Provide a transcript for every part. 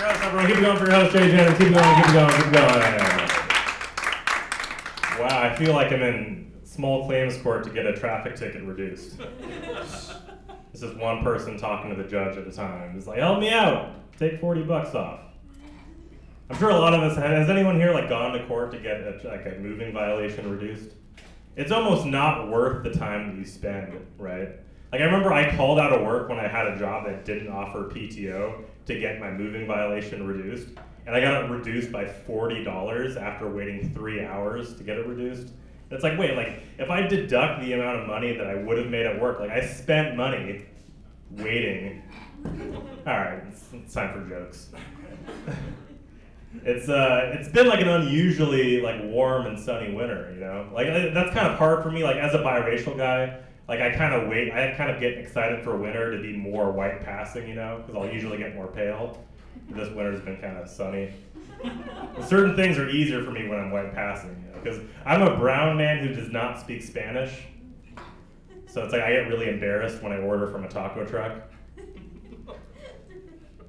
host, everyone. Keep it going for your host, Jay Jennings. Keep it going, keep it going, keep it going. Wow, I feel like I'm in small claims court to get a traffic ticket reduced. This is one person talking to the judge at a time. It's like, help me out. Take $40 off. I'm sure a lot of us, has anyone here like gone to court to get a moving violation reduced? It's almost not worth the time that you spend, right? Like I remember I called out of work when I had a job that didn't offer PTO to get my moving violation reduced. And I got it reduced by $40 after waiting 3 hours to get it reduced. It's like, wait, like if I deduct the amount of money that I would have made at work, like I spent money waiting. All right, it's time for jokes. It's been like an unusually like warm and sunny winter, you know? Like that's kind of hard for me, like as a biracial guy, like I kind of get excited for winter to be more white passing, you know? Because I'll usually get more pale. This winter's been kind of sunny. Certain things are easier for me when I'm white passing, you know? Because I'm a brown man who does not speak Spanish. So it's like I get really embarrassed when I order from a taco truck.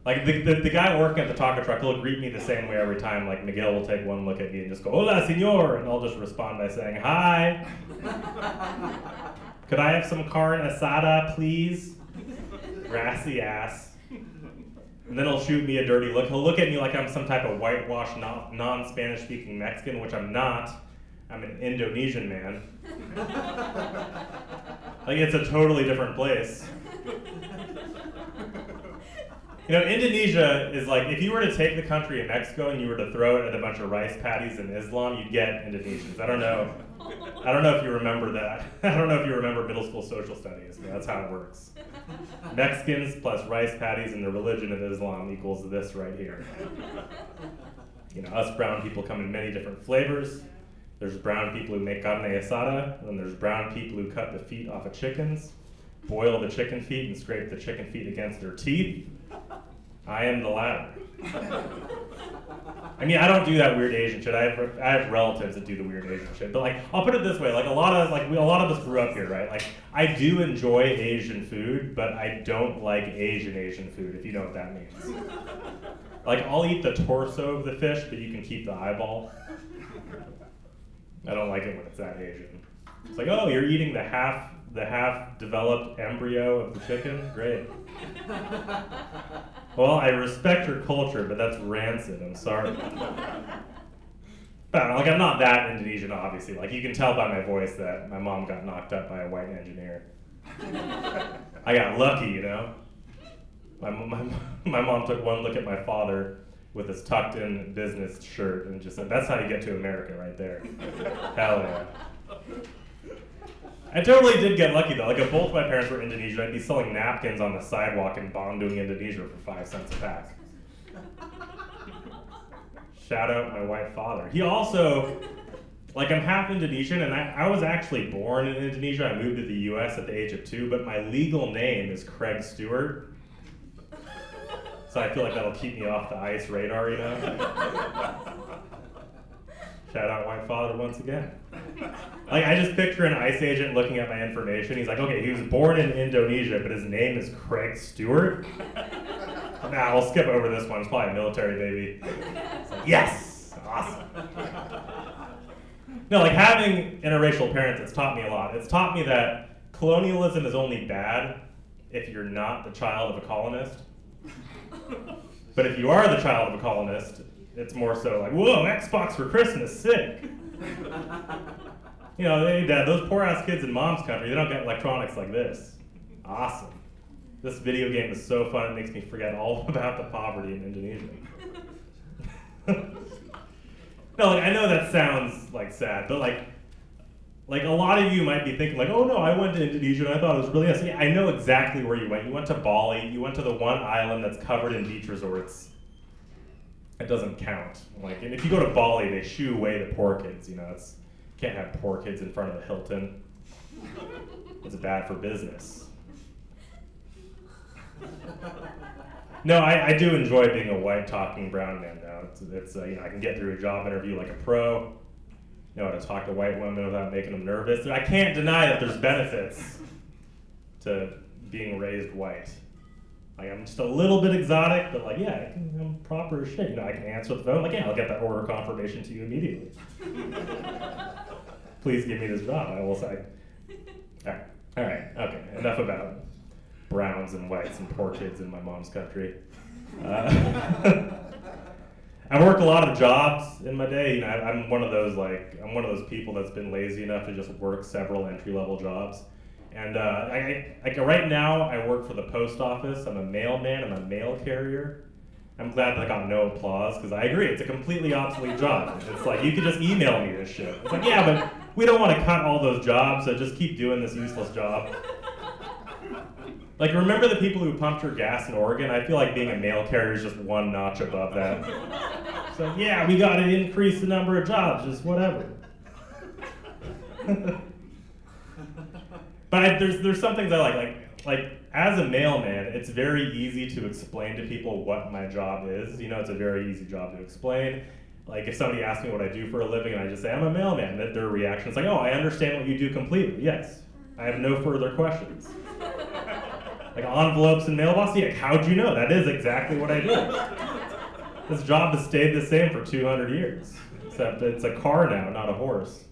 Like the guy working at the taco truck, he'll greet me the same way every time. Like Miguel will take one look at me and just go, "Hola, señor," and I'll just respond by saying, "Hi. Could I have some carne asada, please?" Grassy ass. And then he'll shoot me a dirty look. He'll look at me like I'm some type of whitewashed, non-Spanish speaking Mexican, which I'm not. I'm an Indonesian man. Like it's a totally different place. You know, Indonesia is like, if you were to take the country of Mexico and you were to throw it at a bunch of rice paddies in Islam, you'd get Indonesians. I don't know if you remember that. I don't know if you remember middle school social studies, but that's how it works. Mexicans plus rice paddies and the religion of Islam equals this right here. You know, us brown people come in many different flavors. There's brown people who make carne asada, and then there's brown people who cut the feet off of chickens, boil the chicken feet and scrape the chicken feet against their teeth. I am the latter. I mean, I don't do that weird Asian shit. I have relatives that do the weird Asian shit. But like, I'll put it this way: like a lot of us grew up here, right? Like, I do enjoy Asian food, but I don't like Asian food, if you know what that means. Like, I'll eat the torso of the fish, but you can keep the eyeball. I don't like it when it's that Asian. It's like, oh, you're eating the half developed embryo of the chicken? Great. Well, I respect your culture, but that's rancid. I'm sorry. But like, I'm not that Indonesian, obviously. Like, you can tell by my voice that my mom got knocked up by a white engineer. I got lucky, you know? My mom took one look at my father with his tucked-in business shirt and just said, "That's how you get to America right there." Hell yeah. I totally did get lucky though. Like if both my parents were Indonesian, I'd be selling napkins on the sidewalk in Bandung, Indonesia for 5 cents a pack. Shout out my white father. He also, like I'm half Indonesian and I was actually born in Indonesia. I moved to the US at the age of 2, but my legal name is Craig Stewart. So I feel like that'll keep me off the ICE radar, you know? Shout out white father once again. Like I just picture an ICE agent looking at my information. He's like, okay, he was born in Indonesia, but his name is Craig Stewart. Nah, we'll skip over this one. It's probably a military baby. It's like, yes, awesome. No, like having interracial parents, it's taught me a lot. It's taught me that colonialism is only bad if you're not the child of a colonist. But if you are the child of a colonist, it's more so like, whoa, Xbox for Christmas, sick. You know, hey, Dad, those poor ass kids in mom's country, they don't get electronics like this. Awesome. This video game is so fun, it makes me forget all about the poverty in Indonesia. No, like I know that sounds like sad, but like a lot of you might be thinking like, oh no, I went to Indonesia and I thought it was really nice. Yeah, I know exactly where you went. You went to Bali, you went to the one island that's covered in beach resorts. It doesn't count. Like, and if you go to Bali, they shoo away the poor kids, you know, can't have poor kids in front of the Hilton. It's bad for business. No, I do enjoy being a white talking brown man now. It's you know, I can get through a job interview like a pro. Know how to talk to white women without making them nervous. I can't deny that there's benefits to being raised white. Like, I'm just a little bit exotic, but like, yeah, I'm proper as shit. You know, I can answer the phone, like, yeah, I'll get that order confirmation to you immediately. Please give me this job. I will say. All right, okay, enough about browns and whites and poor kids in my mom's country. I work a lot of jobs in my day. You know, I'm one of those people that's been lazy enough to just work several entry-level jobs. And right now, I work for the post office. I'm a mailman. I'm a mail carrier. I'm glad that I got no applause, because I agree, it's a completely obsolete job. It's like, you could just email me this shit. It's like, yeah, but we don't want to cut all those jobs, so just keep doing this useless job. Like, remember the people who pumped your gas in Oregon? I feel like being a mail carrier is just one notch above that. So yeah, we got to increase the number of jobs, just whatever. But there's some things I like as a mailman, it's very easy to explain to people what my job is. You know, it's a very easy job to explain. Like, if somebody asks me what I do for a living and I just say I'm a mailman, that their reaction is like, oh, I understand what you do completely. Yes, I have no further questions. Like, envelopes and mailboxes, yeah, how'd you know? That is exactly what I do. This job has stayed the same for 200 years, except it's a car now, not a horse.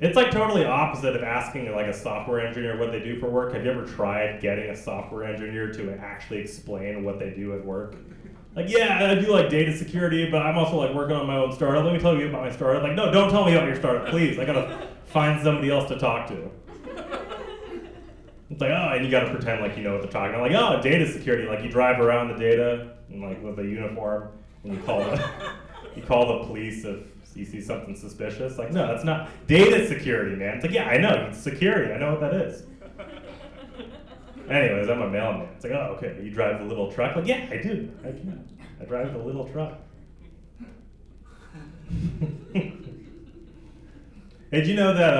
It's like totally opposite of asking like a software engineer what they do for work. Have you ever tried getting a software engineer to actually explain what they do at work? Like, yeah, I do like data security, but I'm also like working on my own startup. Let me tell you about my startup. Like, no, don't tell me about your startup, please. I gotta find somebody else to talk to. It's like, oh, and you gotta pretend like you know what they're talking about. Like, oh, data security. Like, you drive around the data and like with a uniform, and you call the police if you see something suspicious. Like, no, that's not data security, man. It's like, yeah, I know, it's security. I know what that is. Anyways, I'm a mailman. It's like, oh, okay, you drive the little truck? Like, yeah, I do. I can. I drive the little truck. Did you know that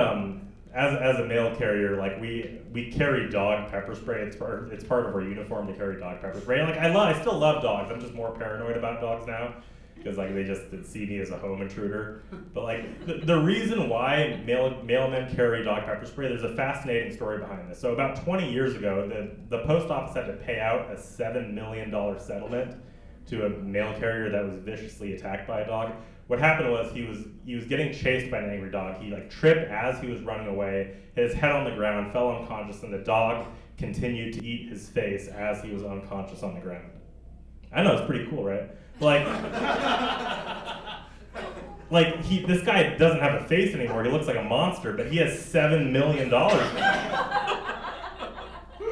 as a mail carrier, like we carry dog pepper spray. It's part of our uniform to carry dog pepper spray. And like I still love dogs. I'm just more paranoid about dogs now, because like they just see me as a home intruder. But like the reason why mailmen carry dog pepper spray, there's a fascinating story behind this. So about 20 years ago, the post office had to pay out a $7 million settlement to a mail carrier that was viciously attacked by a dog. What happened was he was getting chased by an angry dog. He like tripped as he was running away, hit his head on the ground, fell unconscious, and the dog continued to eat his face as he was unconscious on the ground. I know, it's pretty cool, right? This guy doesn't have a face anymore. He looks like a monster, but he has $7 million. So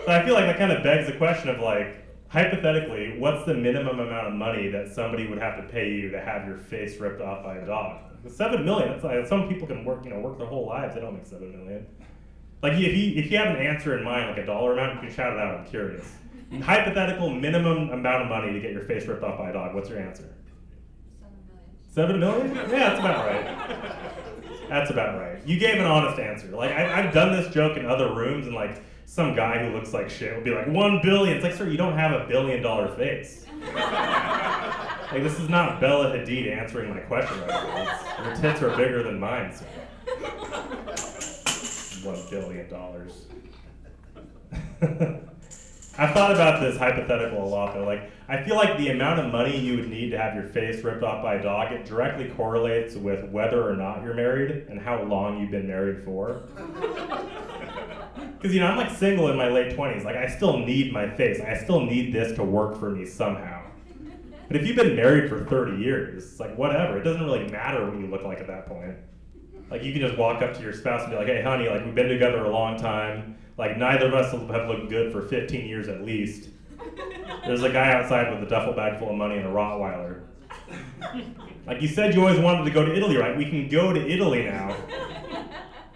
I feel like that kind of begs the question of like, hypothetically, what's the minimum amount of money that somebody would have to pay you to have your face ripped off by a dog? $7 million. That's like, some people can work their whole lives. They don't make $7 million. Like, if you have an answer in mind, like a dollar amount, you can shout it out. I'm curious. Hypothetical minimum amount of money to get your face ripped off by a dog. What's your answer? $7 million. $7 million? Yeah, that's about right. That's about right. You gave an honest answer. Like, I've done this joke in other rooms, and like, some guy who looks like shit will be like, $1 billion. It's like, sir, you don't have $1 billion face. Like, this is not Bella Hadid answering my question right now. Your tits are bigger than mine, sir. $1 billion. I've thought about this hypothetical a lot, though. Like, I feel like the amount of money you would need to have your face ripped off by a dog, it directly correlates with whether or not you're married and how long you've been married for. Because, I'm like single in my late 20s. Like, I still need my face. I still need this to work for me somehow. But if you've been married for 30 years, it's like, whatever. It doesn't really matter what you look like at that point. Like, you can just walk up to your spouse and be like, hey, honey, like, we've been together a long time. Like, neither of us have looked good for 15 years at least. There's a guy outside with a duffel bag full of money and a Rottweiler. Like, you said you always wanted to go to Italy, right? We can go to Italy now.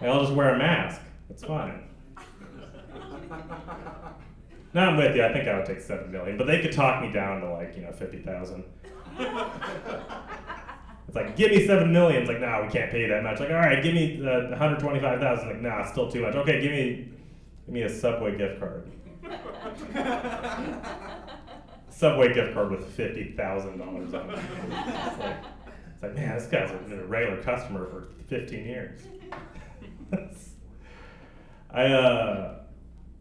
Like, I'll just wear a mask. It's fine. No, I'm with you. I think I would take $7 million, but they could talk me down to like, $50,000. It's like, give me $7 million. It's like, no, we can't pay you that much. Like, all right, give me $125,000. Like, nah, it's still too much. Okay, give me a Subway gift card. Subway gift card with $50,000 on it. It's like, man, this guy's been a regular customer for 15 years.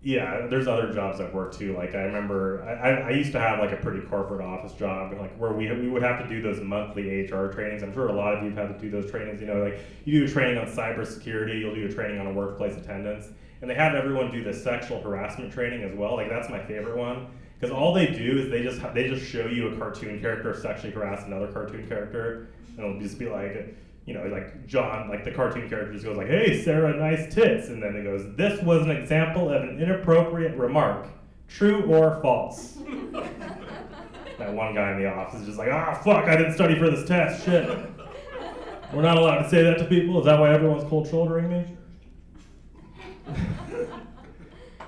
Yeah, there's other jobs I've worked too. Like I remember, I used to have like a pretty corporate office job, like where we would have to do those monthly HR trainings. I'm sure a lot of you have had to do those trainings. You know, like you do a training on cybersecurity, you'll do a training on a workplace attendance, and they have everyone do this sexual harassment training as well. Like that's my favorite one because all they do is they just show you a cartoon character sexually harass another cartoon character, and it'll just be like, you know, like John, like the cartoon character just goes like, "Hey, Sarah, nice tits," and then it goes, "This was an example of an inappropriate remark, true or false." That one guy in the office is just like, "Ah, fuck, I didn't study for this test, shit. We're not allowed to say that to people? Is that why everyone's cold shouldering me?"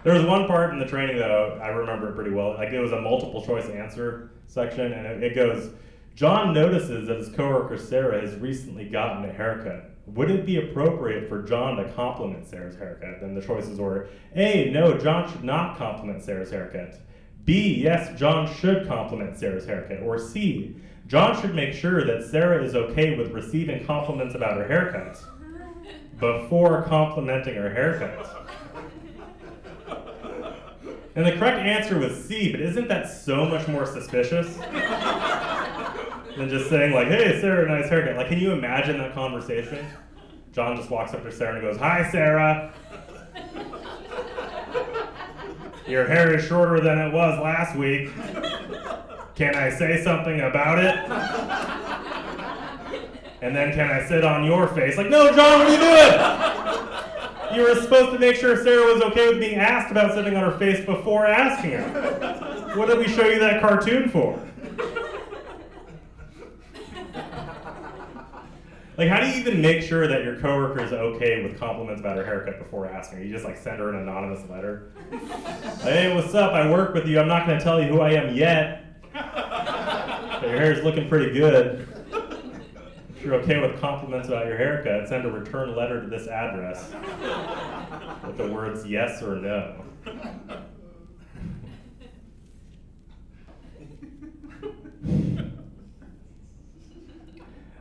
There was one part in the training though, I remember it pretty well, like it was a multiple choice answer section, and it goes, "John notices that his coworker Sarah has recently gotten a haircut. Would it be appropriate for John to compliment Sarah's haircut?" Then the choices were A, no, John should not compliment Sarah's haircut. B, yes, John should compliment Sarah's haircut. Or C, John should make sure that Sarah is okay with receiving compliments about her haircut before complimenting her haircut. And the correct answer was C, but isn't that so much more suspicious than just saying like, "Hey, Sarah, nice haircut"? Like, can you imagine that conversation? John just walks up to Sarah and goes, "Hi, Sarah. Your hair is shorter than it was last week. Can I say something about it? And then can I sit on your face?" Like, no, John, what are you doing? You were supposed to make sure Sarah was okay with being asked about sitting on her face before asking her. What did we show you that cartoon for? Like, how do you even make sure that your coworker is okay with compliments about her haircut before asking her? You just like send her an anonymous letter. "Hey, what's up? I work with you. I'm not going to tell you who I am yet. But your hair's looking pretty good. If you're okay with compliments about your haircut, send a return letter to this address with the words yes or no."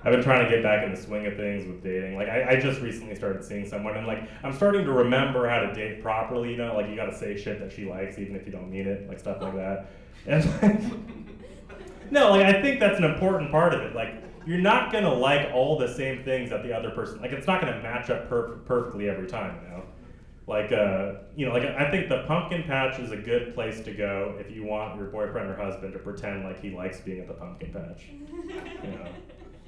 I've been trying to get back in the swing of things with dating. Like, I just recently started seeing someone, and like, I'm starting to remember how to date properly, you know? Like, you gotta say shit that she likes, even if you don't mean it, like stuff like that. And like, no, like, I think that's an important part of it. Like, you're not gonna like all the same things that the other person, like, it's not gonna match up perfectly every time, you know? Like, you know, like, I think the pumpkin patch is a good place to go if you want your boyfriend or husband to pretend like he likes being at the pumpkin patch, you know?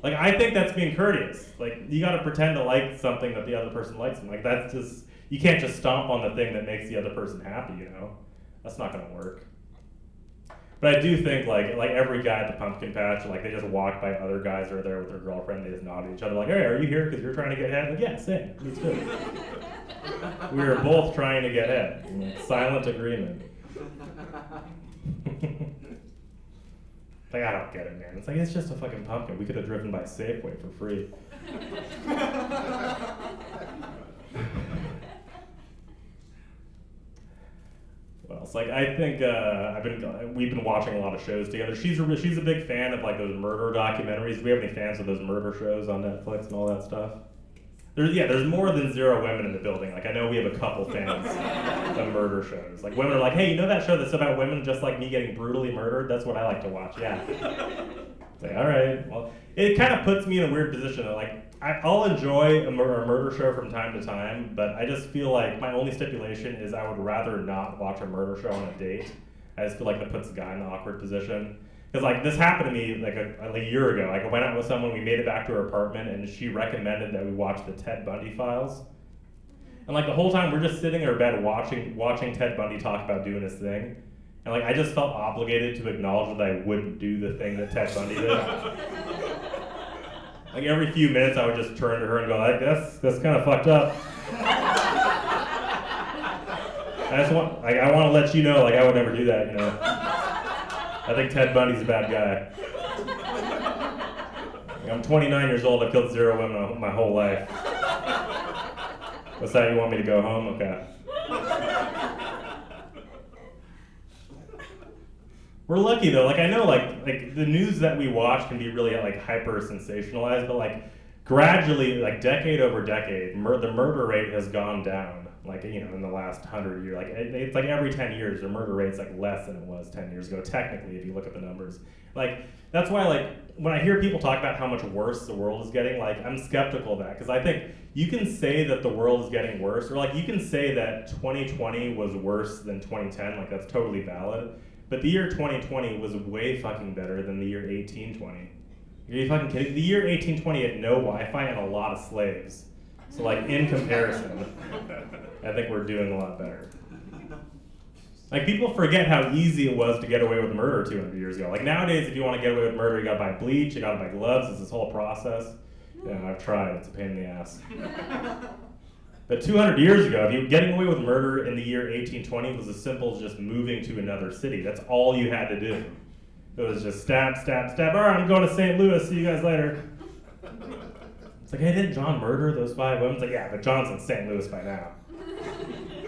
Like, I think that's being courteous. Like, you gotta pretend to like something that the other person likes. And like, that's just, you can't just stomp on the thing that makes the other person happy, you know? That's not gonna work. But I do think, like every guy at the pumpkin patch, like, they just walk by other guys who are there with their girlfriend, they just nod at each other like, "Hey, are you here because you're trying to get head?" Like, "Yeah, same, me too." We were both trying to get head. Like, silent agreement. Like, I don't get it, man. It's like, it's just a fucking pumpkin. We could have driven by Safeway for free. What else? Like, I think we've been watching a lot of shows together. She's a big fan of like those murder documentaries. Do we have any fans of those murder shows on Netflix and all that stuff? There's more than 0 women in the building. Like, I know we have a couple fans of murder shows. Like, women are like, "Hey, you know that show that's about women just like me getting brutally murdered? That's what I like to watch." Yeah. It's like, all right. Well, it kind of puts me in a weird position. Like, I'll enjoy a murder show from time to time, but I just feel like my only stipulation is I would rather not watch a murder show on a date. I just feel like that puts the guy in an awkward position. Because like this happened to me like a year ago. Like, I went out with someone, we made it back to her apartment, and she recommended that we watch the Ted Bundy files. And like the whole time we're just sitting in our bed watching Ted Bundy talk about doing his thing. And like I just felt obligated to acknowledge that I wouldn't do the thing that Ted Bundy did. Like every few minutes I would just turn to her and go, like, that's kind of fucked up. I want to let you know, like, I would never do that, you know. I think Ted Bundy's a bad guy. Like, I'm 29 years old. I've killed 0 women my whole life. What's that? You want me to go home? Okay. We're lucky though. Like, I know, like the news that we watch can be really like hyper sensationalized, but like gradually, like decade over decade, the murder rate has gone down. Like, in the last 100 years, like it's like every 10 years, the murder rate's like less than it was 10 years ago, technically, if you look at the numbers. Like, that's why, like, when I hear people talk about how much worse the world is getting, like, I'm skeptical of that, because I think you can say that the world is getting worse, or like, you can say that 2020 was worse than 2010, like, that's totally valid, but the year 2020 was way fucking better than the year 1820. Are you fucking kidding? The year 1820 had no Wi-Fi and a lot of slaves. So, like, in comparison, I think we're doing a lot better. Like, people forget how easy it was to get away with murder 200 years ago. Like, nowadays, if you want to get away with murder, you gotta buy bleach, you gotta buy gloves, it's this whole process. Yeah, I've tried, it's a pain in the ass. But 200 years ago, getting away with murder in the year 1820 was as simple as just moving to another city. That's all you had to do. It was just stab, stab, stab. All right, I'm going to St. Louis, see you guys later. It's like, hey, didn't John murder those 5 women? It's like, yeah, but John's in St. Louis by now.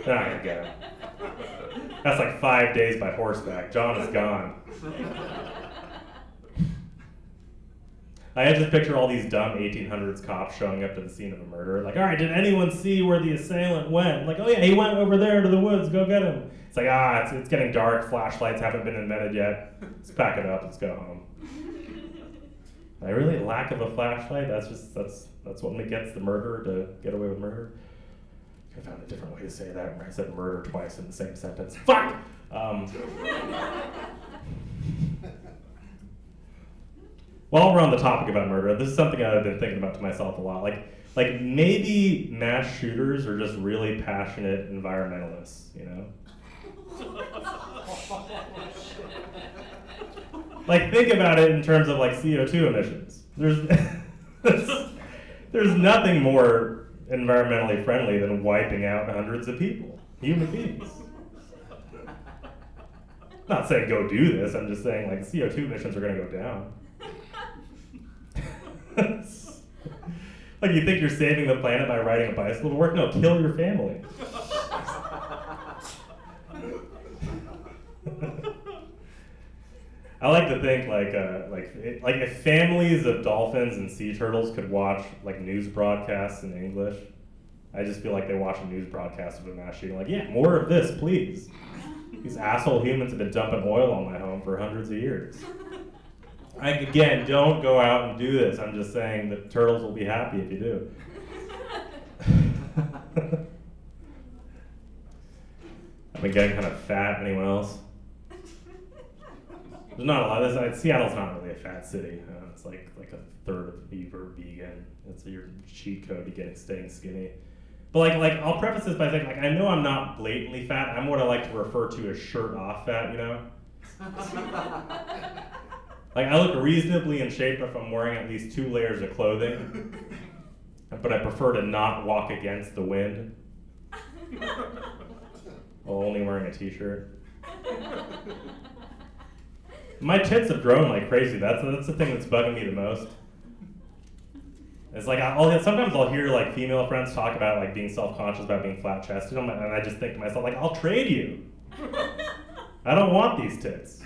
They're not gonna get him. That's like 5 days by horseback. John is gone. I just picture all these dumb 1800s cops showing up to the scene of a murder. Like, all right, did anyone see where the assailant went? Like, oh yeah, he went over there to the woods, go get him. It's like, it's getting dark, flashlights haven't been invented yet. Let's pack it up, let's go home. Like, really, lack of a flashlight? That's what gets the murderer to get away with murder? I found a different way to say that, where I said murder twice in the same sentence. Fuck! While we're on the topic about murder, this is something I've been thinking about to myself a lot. Like maybe mass shooters are just really passionate environmentalists, Like, think about it in terms of like CO2 emissions. There's nothing more environmentally friendly than wiping out hundreds of people, human beings. I'm not saying go do this, I'm just saying like CO2 emissions are gonna go down. Like, you think you're saving the planet by riding a bicycle to work? No, kill your family. I like to think like if families of dolphins and sea turtles could watch like news broadcasts in English, I just feel like they watch a news broadcast of a mass shooting. Like, yeah, more of this, please. These asshole humans have been dumping oil on my home for hundreds of years. Again, don't go out and do this. I'm just saying that turtles will be happy if you do. I've been getting kind of fat. Anyone else? There's not a lot of this. Seattle's not really a fat city. It's like a third of people are vegan. It's your cheat code to staying skinny. But like I'll preface this by saying, like, I know I'm not blatantly fat. I'm what I like to refer to as shirt off fat, Like, I look reasonably in shape if I'm wearing at least 2 layers of clothing, but I prefer to not walk against the wind while only wearing a t-shirt. My tits have grown like crazy. That's the thing that's bugging me the most. It's like, sometimes I'll hear like female friends talk about like being self-conscious about being flat-chested, and I just think to myself, like, I'll trade you. I don't want these tits.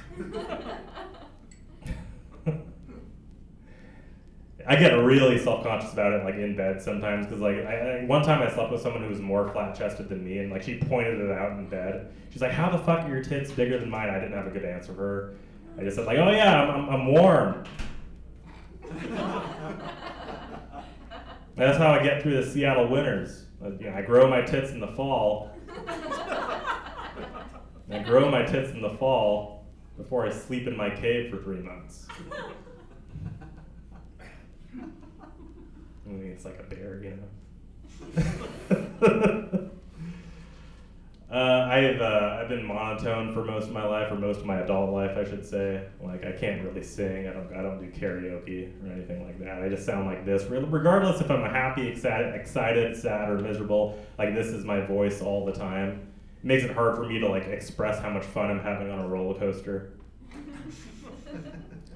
I get really self-conscious about it, like in bed sometimes, because like one time I slept with someone who was more flat-chested than me, and like she pointed it out in bed. She's like, "How the fuck are your tits bigger than mine?" I didn't have a good answer for her. I just said like, "Oh yeah, I'm warm." That's how I get through the Seattle winters. I grow my tits in the fall. I grow my tits in the fall before I sleep in my cave for 3 months. I mean, it's like a bear, I've been monotone for most of my life, or most of my adult life, I should say. Like, I can't really sing. I don't do karaoke or anything like that. I just sound like this, regardless if I'm happy, excited, sad, or miserable. Like, this is my voice all the time. It makes it hard for me to like express how much fun I'm having on a roller coaster.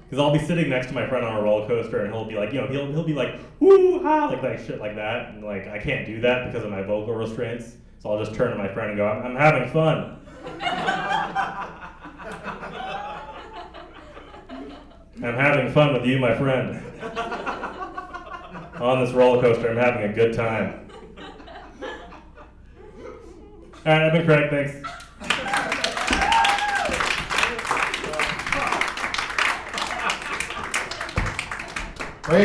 Because I'll be sitting next to my friend on a roller coaster, and he'll be like, he'll be like, woo ha, like shit like that, and like I can't do that because of my vocal restraints. So I'll just turn to my friend and go, I'm having fun. I'm having fun with you, my friend. On this roller coaster, I'm having a good time. All right, I've been Craig. Thanks.